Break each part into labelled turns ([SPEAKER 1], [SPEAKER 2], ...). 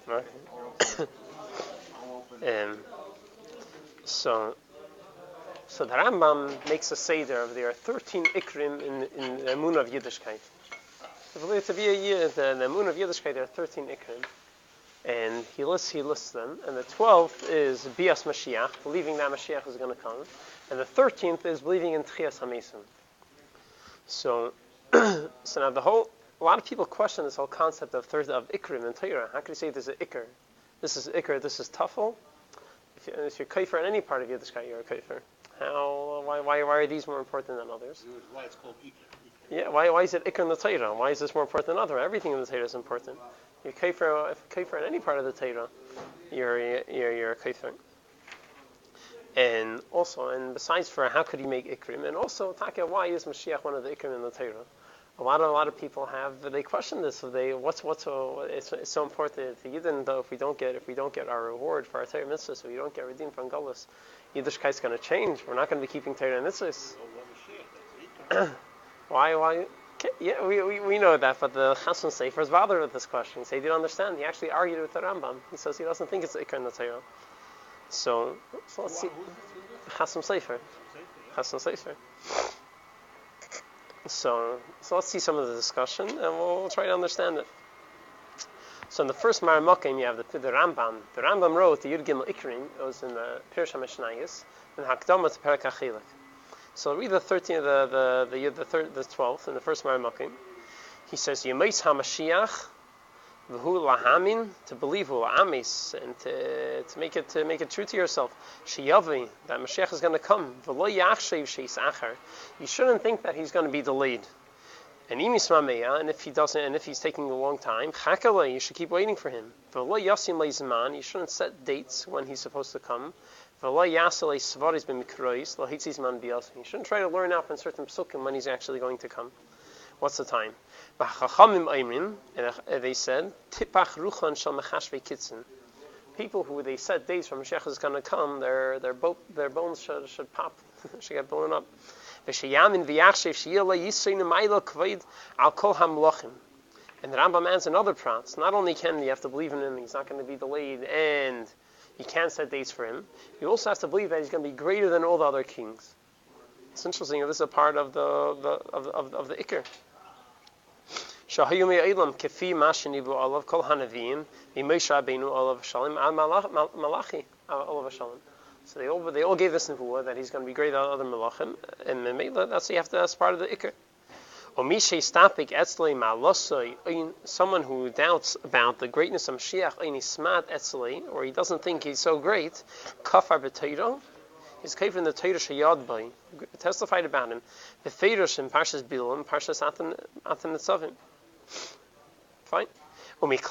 [SPEAKER 1] Okay. um, so the Rambam makes a seder of there are 13 ikrim in the Emunah of Yiddishkeit. So believed to be a year, the Emunah of Yiddishkeit, there are 13 ikrim. And he lists them. And the 12th is Bias Moshiach, believing that Moshiach is going to come. And the 13th is believing in Tchias HaMesim. So, so now a lot of people question this whole concept of Ikrim and Torah. How can you say this is Ikr? This is Ikr, this is Tafel? If you're Kaifer in any part of Yiddishkeit, you're a Kaifer. Why are these more important than others?
[SPEAKER 2] Why it's called Ikr.
[SPEAKER 1] Yeah, why is it Ikr in the Torah? Why is this more important than other? Everything in the Torah is important. You're Kaifer in any part of the Torah, you're a Kaifer. And also, and besides for how could he make Ikrim, and also Taka, why is Mashiach one of the Ikrim in the Torah? A lot of people they question this. So it's so important to Yidden, though if we don't get our reward for our Torah mitzvahs, so we don't get redeemed from Gullus, Yiddishkeit's going to change. We're not going to be keeping Torah mitzvahs. Why? Yeah, we know that, but the Chasson Sefer is bothered with this question. He said he didn't understand. He actually argued with the Rambam. He says he doesn't think it's Ikar in the Torah. So let's see. Chasson Sefer. Chasson Sefer. So let's see some of the discussion, and we'll try to understand it. So in the first Maramakim, you have the Rambam. The Rambam wrote the Yud Gimel Ikrim. It was in the Pirush HaMishnayos, and Hakdama to Perek HaChilek. So read the 13th, the 12th in the first Maramakim. He says, "Yemais HaMashiach v'hu lahamin, to believe hu la'amis, and to make it true to yourself. Sheyavi, that Mashiach is going to come. V'lo yachshev sheis achar. You shouldn't think that he's going to be delayed. And imismameya, and if he doesn't, and if he's taking a long time, chakale, you should keep waiting for him. V'lo yasim leizman, you shouldn't set dates when he's supposed to come. V'lo yasel svaris b'mikrois lahitzis man biyas. You shouldn't try to learn out from certain psukim when he's actually going to come. What's the time? They said, Tipach ruchan shal mechashvei kitzin. People who they set dates when Mashiach is going to come, their bones should pop, should get blown up. And the Rambam adds another prat. Not only can you have to believe in him, he's not going to be delayed, and you can't set dates for him. You also have to believe that he's going to be greater than all the other kings. It's interesting. This is a part of the Iker. Shahayumi Eilam Kefi Mashinivu Olav Kol Hanavim Mimoshe Rabbeinu Olav Shalom Al Malachi Olav Shalom. So they all gave this nevuah that he's going to be greater than other malachim, and that's part of the Iker. Someone who doubts about the greatness of Mashiach, or he doesn't think he's so great, kafar b'Torah. He's kafir in the Torah sheyad by, testified about him. The Feirush in Parshas Bilam, Parshas Atan Nitzavim. Fine. Another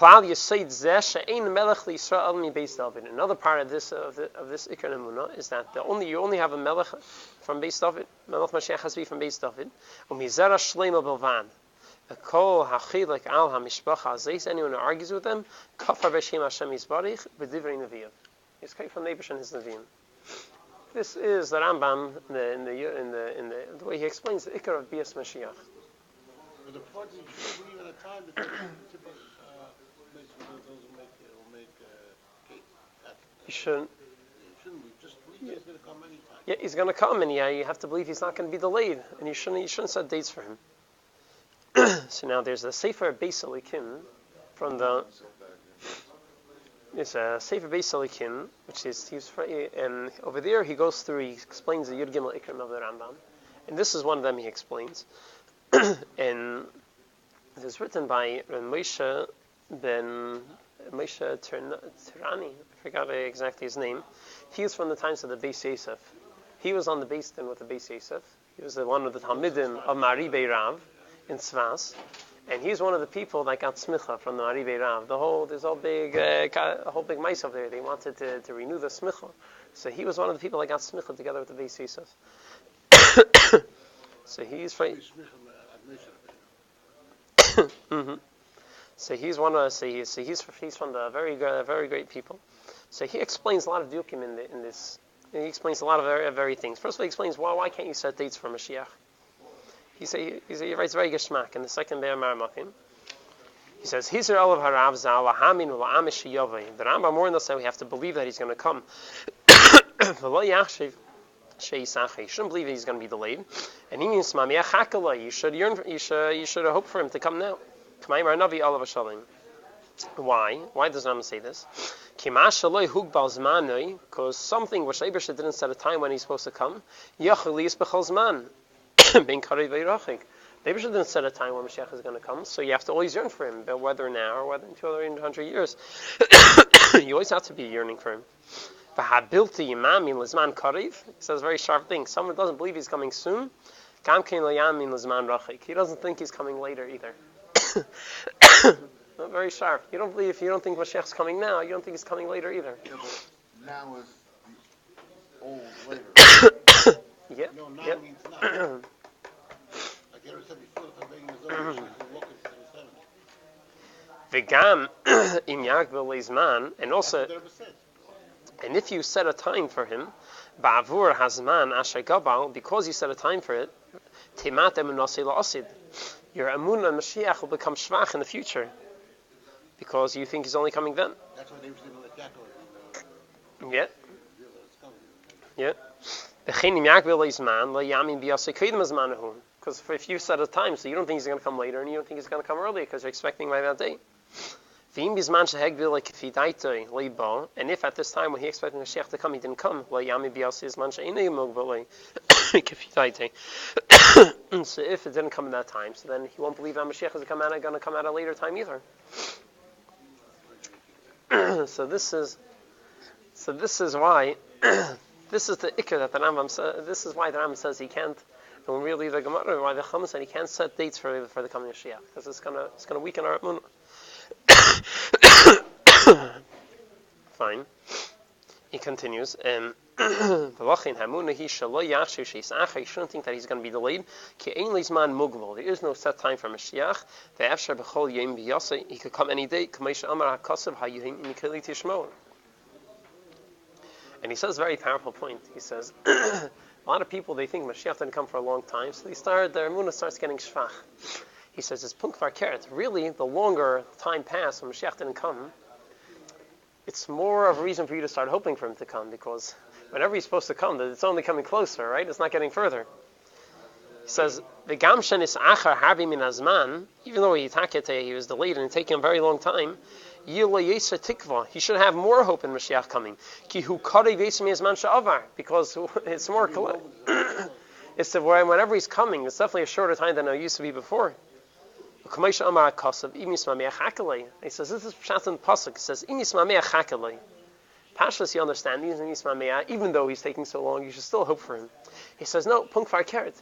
[SPEAKER 1] part of this Ikar Emunah is that you only have a melech from Beis David. Melech Mashiach has to be from Beis David. Anyone who argues with them, kafar b'Shem Hashem Yisbarich b'divrei neviyav. He's kafir from Neibush and his neviim. This is the Rambam in the way he explains the Ikar of Bias Mashiach.
[SPEAKER 2] But the point is, you shouldn't believe at a time that doesn't make cake.
[SPEAKER 1] You shouldn't.
[SPEAKER 2] Just believe he's going to come anytime.
[SPEAKER 1] Yeah, he's going to come, and you have to believe he's not going to be delayed, and you shouldn't set dates for him. So now there's a Sefer Beis Elikim from the. It's a Sefer Beis Elikim, which is and over there he explains the Yud Gimel Ikrim of the Rambam, and this is one of them he explains. And it was written by Moshe Tirani. I forgot exactly his name. He was from the times of the Beis Yosef. He was on the Beis Din with the Beis Yosef. He was one of the Talmidim of Maribei Rav in Tzvas. And he's one of the people that got smicha from the Maribei Rav. There's a whole big mice over there. They wanted to renew the smicha. So he was one of the people that got smicha together with the Beis Yosef. So he's from. Mm-hmm. So he's from the very great people. So he explains a lot of dukim in this. He explains a lot of very things. First of all, he explains why can't you set dates for Mashiach. He writes very geschmack in the second Be'er Maramakim. He says, "Hizer olav harav zal lahamin ula'amish yovei." The Rambam warned us that we have to believe that he's going to come. V'lo yachshiv she'isachei. You shouldn't believe that he's going to be delayed. And he means mamiach hakala. You should yearn. You should hope for him to come now. K'mayimar navi olav hashalim. Why? Why does Rambam say this? Because something which Eibusha didn't set a time when he's supposed to come. Eibusha didn't set a time when Moshiach is going to come, so you have to always yearn for him, but whether now or whether in 200 years. You always have to be yearning for him. He says a very sharp thing. Someone doesn't believe he's coming soon. He doesn't think he's coming later either. Not very sharp. You don't believe, if you don't think Moshiach's coming now, you don't think he's coming later either.
[SPEAKER 2] Yeah, but now is the old later.
[SPEAKER 1] Yeah.
[SPEAKER 2] No, now
[SPEAKER 1] Yep.
[SPEAKER 2] means now. Like Eric said before, if I'm making his own, she's walking to the 70.
[SPEAKER 1] V'gam im yagvel leizman, and also,
[SPEAKER 2] That's what Eric said.
[SPEAKER 1] and if you set a time for him, ba'avur hazman asher gabal, because you set a time for it, timat emunasi la'asid, your emunah and Mashiach will become shvach in the future, because you think he's only coming then.
[SPEAKER 2] That's why they was didn't let Yaakov
[SPEAKER 1] Yeah.
[SPEAKER 2] realize it's coming.
[SPEAKER 1] Yeah. Because if you set a time, so you don't think he's going to come later, and you don't think he's going to come earlier, because you're expecting by that day. And if at this time when he expected Mashiach to come, he didn't come, so if it didn't come in that time, so then he won't believe that Mashiach is going to come at a later time either. So this is why this is the ikar that the Rambam says. This is why the Rambam says he can't. And when we read the Gemara, why the Chum said he can't set dates for the coming of Mashiach, because it's gonna weaken our emunah. Fine. He continues. You shouldn't think that he's going to be delayed. There is no set time for Mashiach. He could come any day. And he says a very powerful point. He says, a lot of people, they think Mashiach didn't come for a long time, so their emunah starts getting shvach. He says, it's punk keret. Really, the longer time passed when Mashiach didn't come, it's more of a reason for you to start hoping for him to come, because whenever he's supposed to come, it's only coming closer, right? It's not getting further. He says, even though he was delayed and taking a very long time, he should have more hope in Mashiach coming. Because it's more it's whenever he's coming, it's definitely a shorter time than it used to be before. He says, this is Pshat in Pasuk. It says, Pashas, you understand, even though he's taking so long, you should still hope for him. He says, no, Punk Far Keret.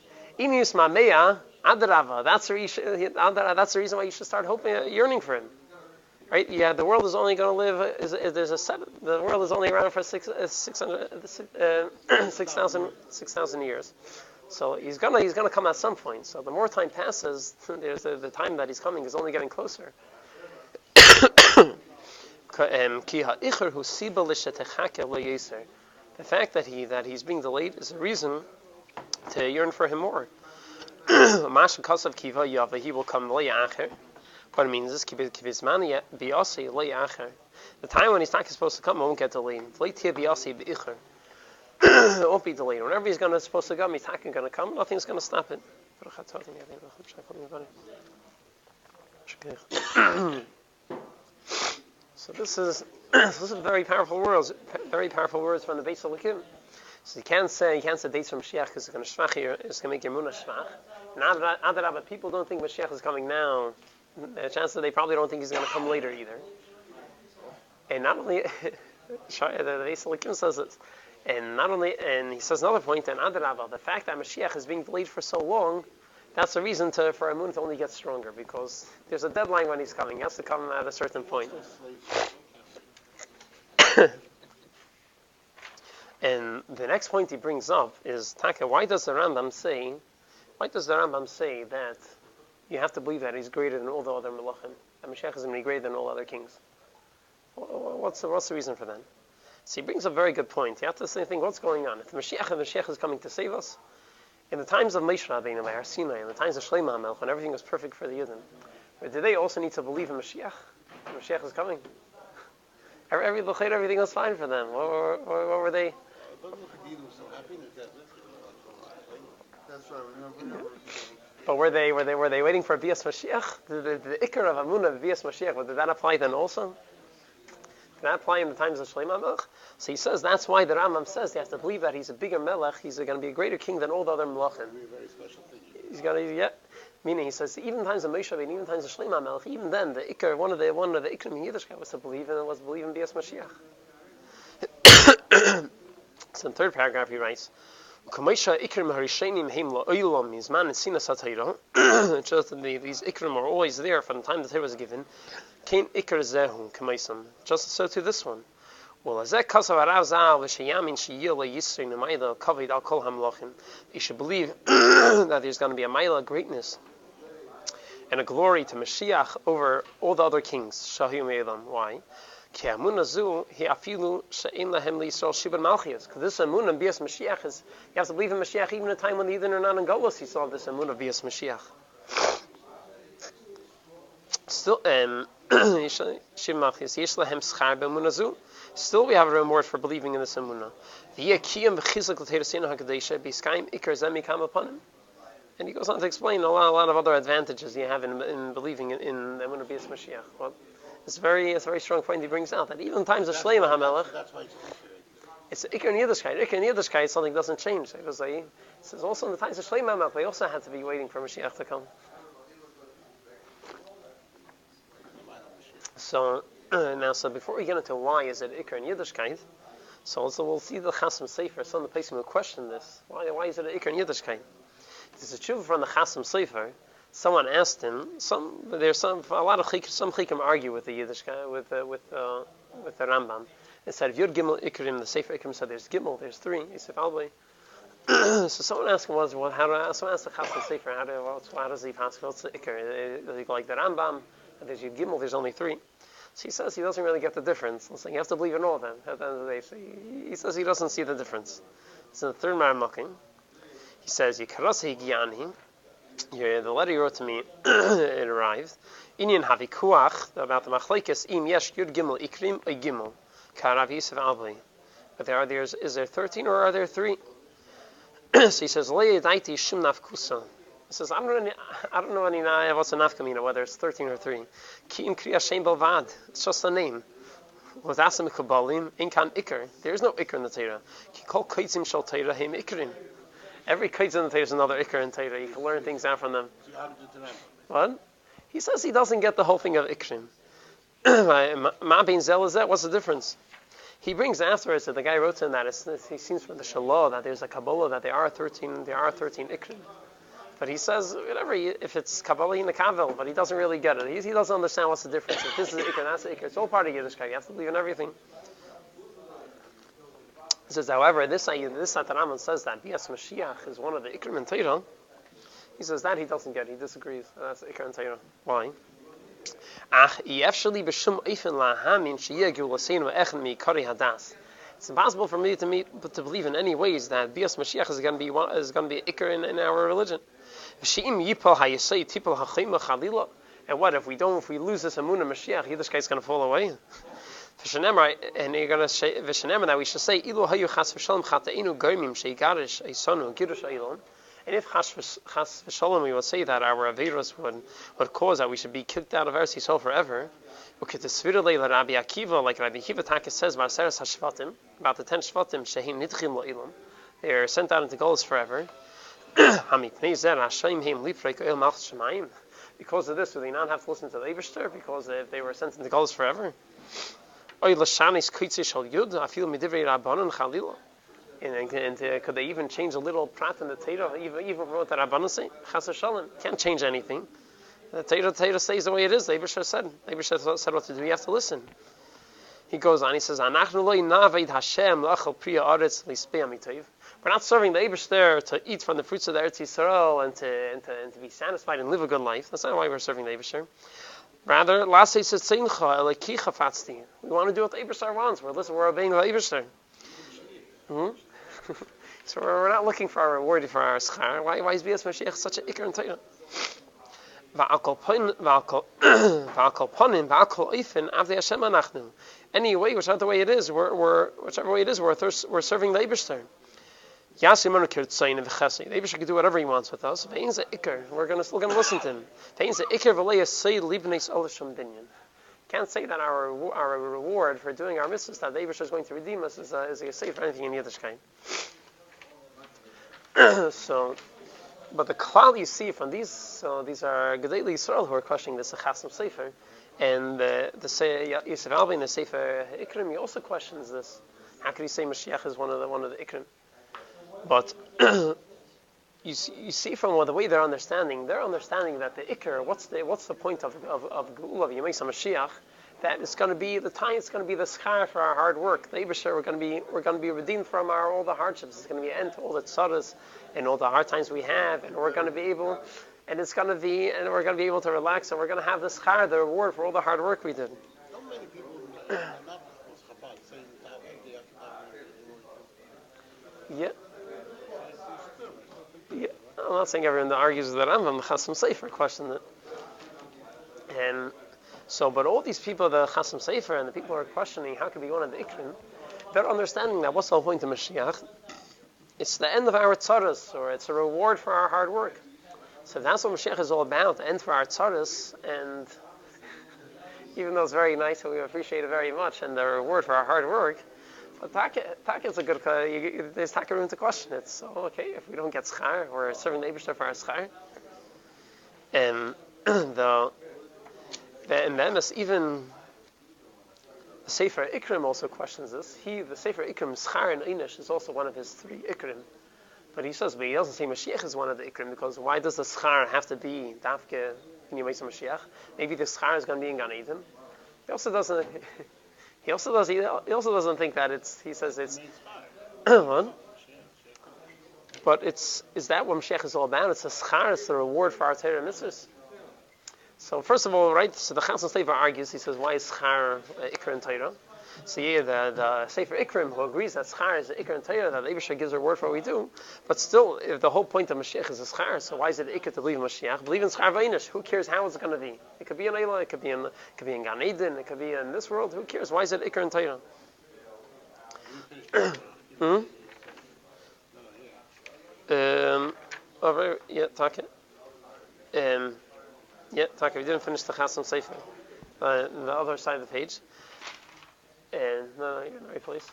[SPEAKER 1] That's the reason why you should start hoping, yearning for him. Right? Yeah, the world is only going to live. The world is only around for 6,000 years. So he's gonna come at some point. So the more time passes, there's the time that he's coming is only getting closer. The fact that he's being delayed is a reason to yearn for him more. He will come later. What it means is, the time when he's not supposed to come won't get delayed. It won't be delayed. Whenever he's supposed to come, he's not going to come. Nothing's going to stop it. So this is very powerful words. Very powerful words from the Beis Elokim. So you can't say dates from Mashiach because it's going to shvach here. It's going to make your emunah shvach. But people don't think Mashiach is coming now. The chance that they probably don't think he's going to come later either. And not only the Beis Elokim says this, and he says another point. And the fact that Mashiach is being delayed for so long, that's a reason for emunah to only get stronger, because there's a deadline when he's coming. He has to come at a certain point. And the next point he brings up is, Taka, why does the Rambam say that you have to believe that he's greater than all the other melachim, that Moshiach is going to be greater than all other kings? What's the reason for that? So he brings a very good point. You have to think, what's going on? If Moshiach is coming to save us, in the times of Moshe Rabbeinu by Har Sinai, in the times of Shlomo HaMelech, when everything was perfect for the Yidden, But do they also need to believe in Moshiach? Moshiach is coming. Everything was fine for them. What were they?
[SPEAKER 2] That's right.
[SPEAKER 1] But were they waiting for Bias Mashiach? The Iker of Amunah, Bias Mashiach, did that apply then also? Did that apply in the times of Shlomo Melech? So he says that's why the Rambam says he has to believe that he's a bigger Melech, he's going to be a greater king than all the other Melechim.
[SPEAKER 2] Very special thing.
[SPEAKER 1] He's going to, yeah. Meaning he says even in times of Moshe and even times of Shlomo Melech, even then the Iker, one of the Ikrim in Yiddishkeit was to believe in Bias Mashiach. So in the third paragraph he writes, it shows that these Ikrim are always there from the time the Torah was given. Just so to this one. You should believe that there's going to be a Maila greatness and a glory to Mashiach over all the other kings. Why? Because this Amunah Bias Mashiach is, you have to believe in Mashiach even in a time when the Yidden are not in Golus. You saw this Amunah Bias Mashiach. Still, we have a reward for believing in this Amunah. And he goes on to explain a lot of other advantages you have in believing in the Amunah Bias Mashiach. Well, it's a very strong point he brings out that even in times of Shlomo HaMelech, it's Iker and Yiddishkeit. Iker and Yiddishkeit, something doesn't change. Because it says also in the times of Shlomo HaMelech, they also had to be waiting for Mashiach to come. So so before we get into why is it Iker and Yiddishkeit, so we'll see the Chasam Sefer. Some of the places will question this. Why is it Iker and Yiddishkeit? There's a tshuva from the Chasam Sefer. Someone asked him. Some chikim argue with the Yiddish guy, with the Rambam. They said if Yud Gimel Ikrim, the Sefer Ikrim said there's Gimel, there's three. Yosef Albi. So someone asked him someone asked the Chasam Sefer how does he pass? What's the Ikr? Does he go like the Rambam? And there's Yud Gimel, there's only three. So he says he doesn't really get the difference. So you have to believe in all of them at the end of the day. So he says he doesn't see the difference. So in the third Maramakim, he says Yikarase Giani. Here, the letter you wrote to me, it arrived. Inyan havikuach about the machlekes im yesh yud gimel ikrim a gimel karav Yosef Albi. But is there 13 or are there 3? So he says le'edaiti shum nafkusa. He says I don't know any what's a nafkamina whether it's 13 or 3. Ki im kriya shem belvad. It's just a name. Was asam kabalim inkan ikr. There is no ikr in the Torah. Ki kol kaitzim shal Torah heim ikrim. Every kaitzim in the Torah is another ikr in Torah. You can learn things out from them. What? He says he doesn't get the whole thing of ikrim. Ma bin zel is that? What's the difference? He brings afterwards that the guy wrote in that he seems from the Shalah that there's a Kabbalah that there are 13 ikrim. But he says whatever if it's Kabbalah in the Kavel, but he doesn't really get it. He doesn't understand what's the difference. If this is ikr, that's ikr. It's all part of Yiddishkeit. You have to believe in everything. He says, however, this Sataraman says that Bias Mashiach is one of the Ikrim in Torah. He says that he doesn't get. He disagrees. That's Ikrim in Torah. Why? It's impossible for me to believe in any ways that Bias Mashiach is going to be Ikr in our religion. And what if we lose this Amunah Mashiach? Yiddishkeit is going to fall away. And you're going to say that we should say Ilu hayu chas v'shalom chatainu goymim sheigarish eisonu girush eilon. And if chas v'shalom we would say that our averos would cause that we should be kicked out of Eretz Yisrael forever. Rabbi Akiva, like Rabbi Akiva Taka says about the 10 shvatim shehem nidchim lo'ilon, they are sent out into Golus forever. Because of this, do they not have to listen to the Eibishter? Because if they were sent into Golus forever. And could they even change a little prat in the Torah, even from what the Rabbanan say? Chas v'shalom, can't change anything. The Torah stays the way it is. The Eibishter said what to do. You have to listen. He goes on. He says, "We're not serving the Eibishter to eat from the fruits of the Eretz Yisrael and to be satisfied and live a good life. That's not why we're serving the Eibishter. Rather, we want to do what the Eibishter wants. We're obeying the Eibishter. So we're not looking for a reward for our schar. Why is Bias Mashiach such an ikr in Torah? Any way, whichever way it is, we're serving the Eibishter. The Eibishter can do whatever he wants with us. We're still gonna listen to him. Can't say that our reward for doing our mitzvahs that the Eibishter is going to redeem us is a safe for anything in Yiddishkeit. So. But the klal you see from these, so these are Gedei Yisrael who are questioning this Chasam Sefer, and the Yosef Rabbi in the Sefer Ikrim, he also questions this. How could he say Moshiach is one of the Ikrim? But you see from the way they're understanding that the Ikr, what's the point of Geula of Yemesa Mashiach? That it's going to be the time. It's going to be the schar for our hard work. The Eibusher, we're going to be redeemed from all the hardships. It's going to be an end to all the tzaras and all the hard times we have, and we're going to be able, and we're going to be able to relax, and we're going to have the schar, the reward for all the hard work we did.
[SPEAKER 2] Not many people are not Chabad saying that.
[SPEAKER 1] Yeah. I'm not saying everyone that argues with the Rambam, the Chasam Sefer questioned it, and. So, but all these people, the Chasam Sefer, and the people who are questioning how could be one of the Ikrim, they're understanding that what's the whole point of Mashiach? It's the end of our tzaras, or it's a reward for our hard work. So that's what Mashiach is all about, the end for our tzaras, and even though it's very nice and we appreciate it very much, and the reward for our hard work, but Taka is a good, there's Taka room to question it. So, okay, if we don't get schar, we're serving the Eibishter for our schar. And and then even the Sefer Ikrim also questions this. The Sefer Ikrim, Schar and Einish, is also one of his 3 Ikrim. But he says, but he doesn't say Mashiach is one of the Ikrim, because why does the Schar have to be Dafke in Yemesa Mashiach? Maybe the Schar is going to be in Gan Eden. He also doesn't think that he says it's what? But is that what Mashiach is all about? It's a Schar, it's the reward for our Torah mitzvahs. So first of all, right, so the Chasam Sefer argues, he says, why is Schar Ikr and Torah? So the Sefer Ikrim, who agrees that Schar is the Ikr and Torah, that the Eibusher gives a word for what we do, but still, if the whole point of Mashiach is a Schar, so why is it Ikr to believe in Mashiach? Believe in Schar V'Einish. Who cares how it's going to be? It could be in Eilah, it could be in Gan Eden, it could be in this world. Who cares? Why is it Ikr and Torah? Talk it. Taka, we didn't finish the Chasam Sefer. The other side of the page. And no, you're in the right place.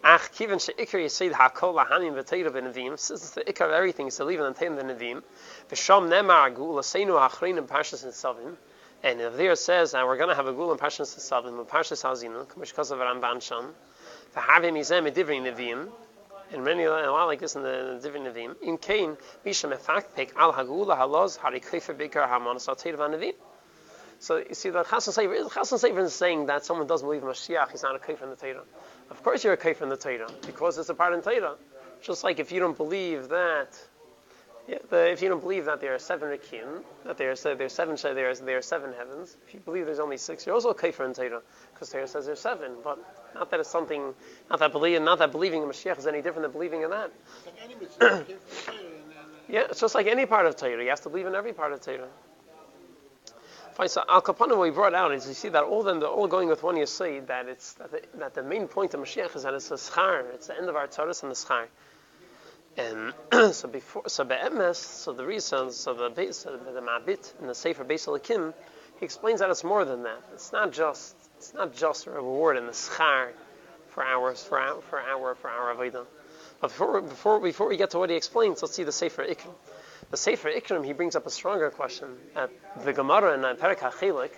[SPEAKER 1] Ach, kiven she'ikar yisid ha'kol lahanim v'teira b'nevim. Since the ikar of everything is to leave and attain the nevim. V'sham nemar geula seinu ha'achrein in Parshas Nitzavim. And there it says that we're going to have a geula in Parshas Nitzavim, in Parshas Hazinu, because of Ramban Sham. V'havim izem edivri nevim. And a lot like this in the different Nevim. In Cain, Misha Mefakpek al Hagula Haloz Harikhefer Bikar Hamonas Al Nevim. So you see, the Chasam Sefer is saying that someone doesn't believe in Mashiach, he's not a Kefer in the Torah. Of course you're a Kefer in the Torah, because it's a part in Torah. Just like if you don't believe that, there are 7 Rikim, that there are 7 heavens. If you believe there's only 6, you're also a Kefer in Torah, because Torah says there's 7. But not that it's something, not that believing in Mashiach is any different than believing in that. It's just like any part of Torah. You have to believe in every part of Torah. Fine. So Al Kapana, what we brought out is you see that all they're all going with one Yesod, that the main point of Mashiach is that it's a schar. It's the end of our tzaras and the schar. And the Mabit in the Sefer Beis Elokim, he explains that it's more than that. It's not just a reward in the schar for our avodah. But before we get to what he explains, let's see the Sefer Ikrim. The Sefer Ikrim, he brings up a stronger question. At the Gemara in Perek HaChelik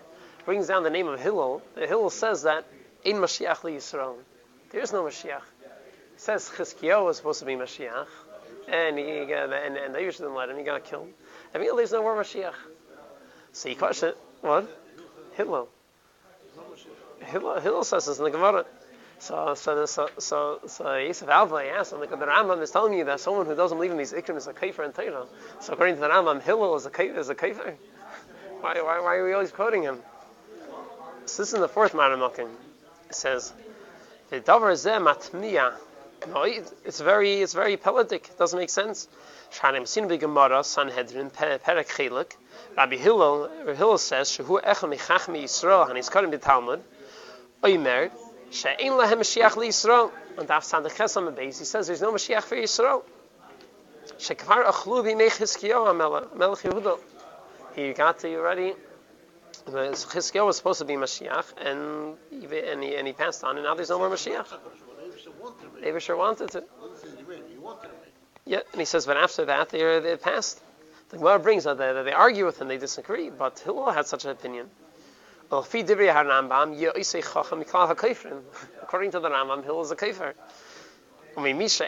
[SPEAKER 1] brings down the name of Hillel. The Hillel says that Ein Mashiach li Yisrael. There is no Mashiach. It says Chizkiyahu was supposed to be Mashiach, and they usually didn't let him. He got killed. I mean, there's no more Mashiach. So he questioned what? Hillel says this in the Gemara. So Yosef Alva asked him, the Rambam is telling you that someone who doesn't believe in these Ikrim is a Kaifer in Torah. So according to the Rambam, Hillel is a Kaifer. Why are we always quoting him? So this is in the 4th Maramakim. It says, "The davar zeh matmiya." No, it's very pelotic. It doesn't make sense. Shanim sin be Gemara Sanhedrin Perek Chelik Rabbi Hillel says, Shehu Echel Michachmi Yisrael, and he's cutting the Talmud. Oimer, She'ein Lahem Mashiach Yisrael. On Daf Tzaddik Ches on the base, he says there's no Mashiach for Yisrael. Shekvar Achlu B'mei Chizkiyahu Melech Yehuda. He got to you already. Chizkiyahu was supposed to be Mashiach, and he passed on, and now there's no more Mashiach. They sure wanted to. Yeah, and he says, but after that, they passed. The Gemara brings that they argue with him, they disagree, but Hillel had such an opinion. According to the Rambam, Hillel is a kafir. Why is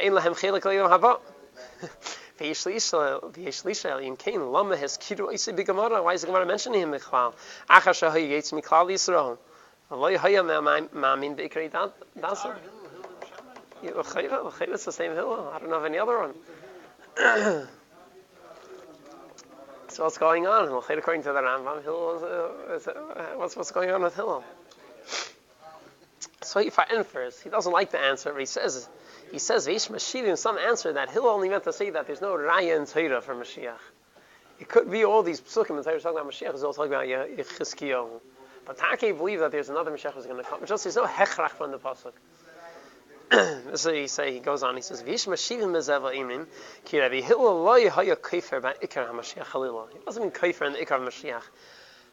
[SPEAKER 1] the Gemara mentioning him? It's the same Hillel. I don't know of any other one. So what's going on? According to the Rambam, what's going on with Hillel? So if I infers, he doesn't like the answer, but he says Veish Mashiach, some answer that Hillel only meant to say that there's no Raya in Torah for Mashiach. It could be all these psukim in Torah talking about Mashiach is all talking about Chizkiyahu. But Taki believe that there's another Mashiach who's going to come. Just there's no hechrach from the pasuk. This is he goes on. He says, "V'ish mashivim mezeva imin ki Rabbi Hillel lo yehaya kaifer ba ikar haMashiach halila." He wasn't even kaifer in the ikar Mashiach.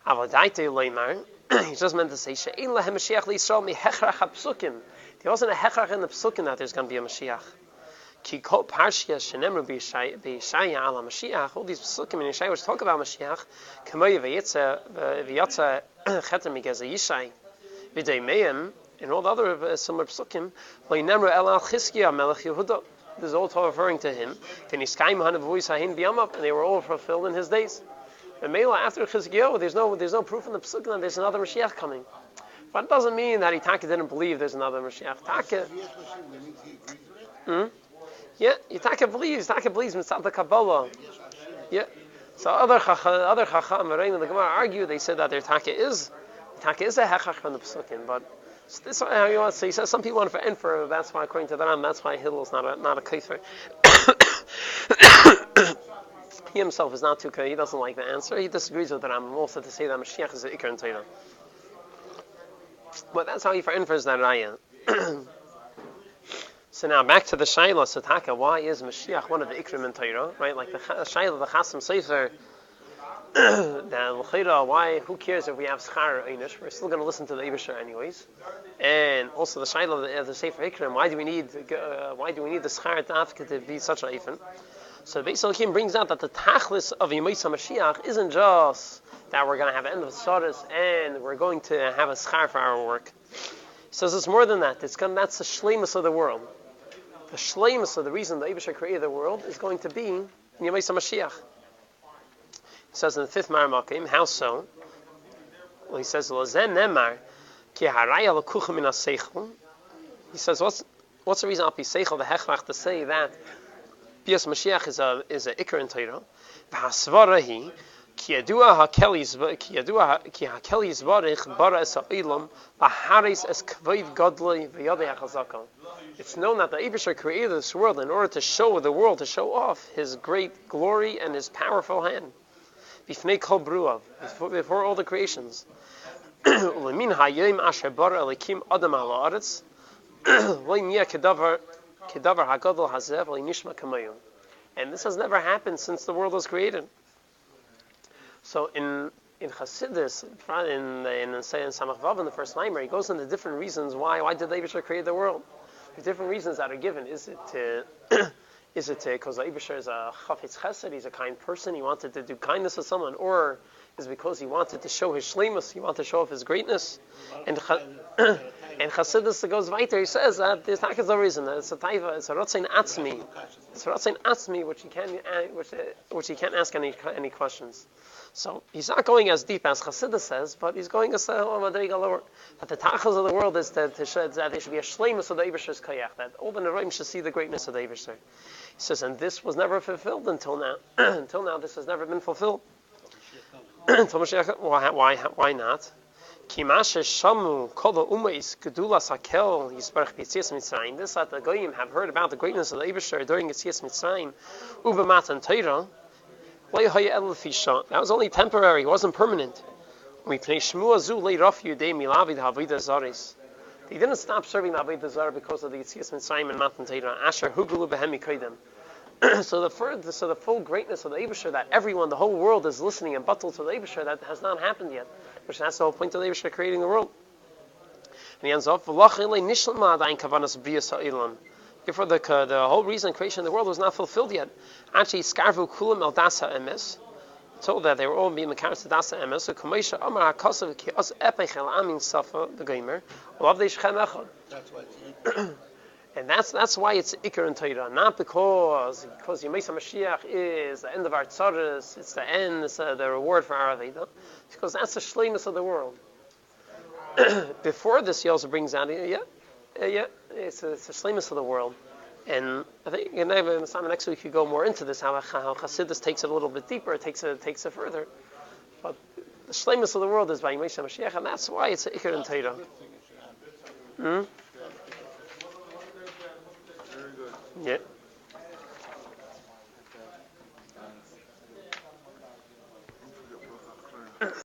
[SPEAKER 1] Avodaitei leimar. He just meant to say she'ein lahem Mashiach liYisrael mi hechrach hapsukim. There wasn't a hechrach in the psukim that there's going to be a Mashiach. Ki kol parshia shenemru b'Yeshaya ala Mashiach. All these psukim in Yeshaya which talk about Mashiach. K'moy v'yatza cheter migeza Yishai v'dei meim. And all the other similar psukim, this is all referring to him. And they were all fulfilled in his days. And Mela after Chizkiyahu, there's no proof in the psukim that there's another Mashiach coming. But it doesn't mean that Taka didn't believe there's another Mashiach. Taka, yeah, Taka believes Mitzad the Kabbalah. Yeah. So other Chacham, the Gemara argue. They said that their Taka is a hechach from the psukim, but. So this is how you want to say. He says some people want to infer. That's why, according to the Ram, that's why Hillel is not a kafir. He himself is not too kafir. He doesn't like the answer. He disagrees with the Ram also to say that Mashiach is the ikar in Torah. But that's how he infers that raya. So now back to the Shaila Sataka. Why is Mashiach one of the ikrim in Torah? Right, like the Shaila, the Chasam Sefer. Why? Who cares if we have schar or einish? We're still going to listen to the Eibusher anyways. And also the Shaila of the Sefer Ikrim. Why do we need the schar tafka to be such an eifin? So basically, he brings out that the tachlis of Yemisa Mashiach isn't just that we're going to have an end of Saras and we're going to have a schar for our work. He says it's more than that. That's the shleimus of the world. The shleimus of the reason the Eibusher created the world is going to be in Yemisa Mashiach. He says in the fifth Maramakim, how so? Well, he says, he says, what's the reason I'll be seichel the hechrach to say that Bias Mashiach is a ikar in Torah? V'hasvarahi ki yadua hakeli zvarich bara es ha'ilam b'haris es kveid godloi v'yadei hachazaka. It's known that the Eibusher created this world in order to show the world, to show off His great glory and His powerful hand. Before all the creations. And this has never happened since the world was created. So in Chassidus, in Samach Vav in the first Maimer, he goes into different reasons why did the Eibusher create the world. There's different reasons that are given. Is it because the Eibusher is a chafetz chesed, he's a kind person, he wanted to do kindness to someone, or is it because he wanted to show his shleimus, he wanted to show off his greatness? And Chassidus goes weiter, he says that there's not no reason, that it's a taiva, it's a rotzein atzmi. It's a rotzein atzmi which he can't ask any questions. So he's not going as deep as Chassidus says, but he's going a lower. That the tachlis of the world is that there should be a shleimus of the Eibusher's koyach, that all the Neroim should see the greatness of the Eibusher. He says, and this was never fulfilled until now. Until now, this has never been fulfilled. Until Moshiach, why not? This that the Goyim have heard about the greatness of the Eibusher during Yetzias Mitzrayim, Ubemat and Torah, That was only temporary. It wasn't permanent. They didn't stop serving the Avodah Zarah because of the Yitzias Mitzrayim and Matan Torah. Asher hugulu behemi koydem. So the full greatness of the Eibusher, that everyone, the whole world is listening and buttled to the Eibusher, that has not happened yet. Which that's the whole point of the Eibusher creating the world. And he ends off, therefore the whole reason creation of the world was not fulfilled yet. Actually, skarvu kulam el dasa emes. Told that they were all being mekaris to dasa emes. So kumeisha amar hakasav ki os epechel amin safa the gamer.
[SPEAKER 2] That's why it's
[SPEAKER 1] And that's why it's Iker and Torah, not because Yemesa Moshiach is the end of our tzaras, it's the end, it's the reward for our Aveda, because that's the shleimus of the world. Before this, he also brings out, it's the shleimus of the world, and I think next week we could go more into this, how Chassidus takes it a little bit deeper, it takes it further, but the shleimus of the world is by Yemesa Moshiach, and that's why it's Iker and Torah. Yeah.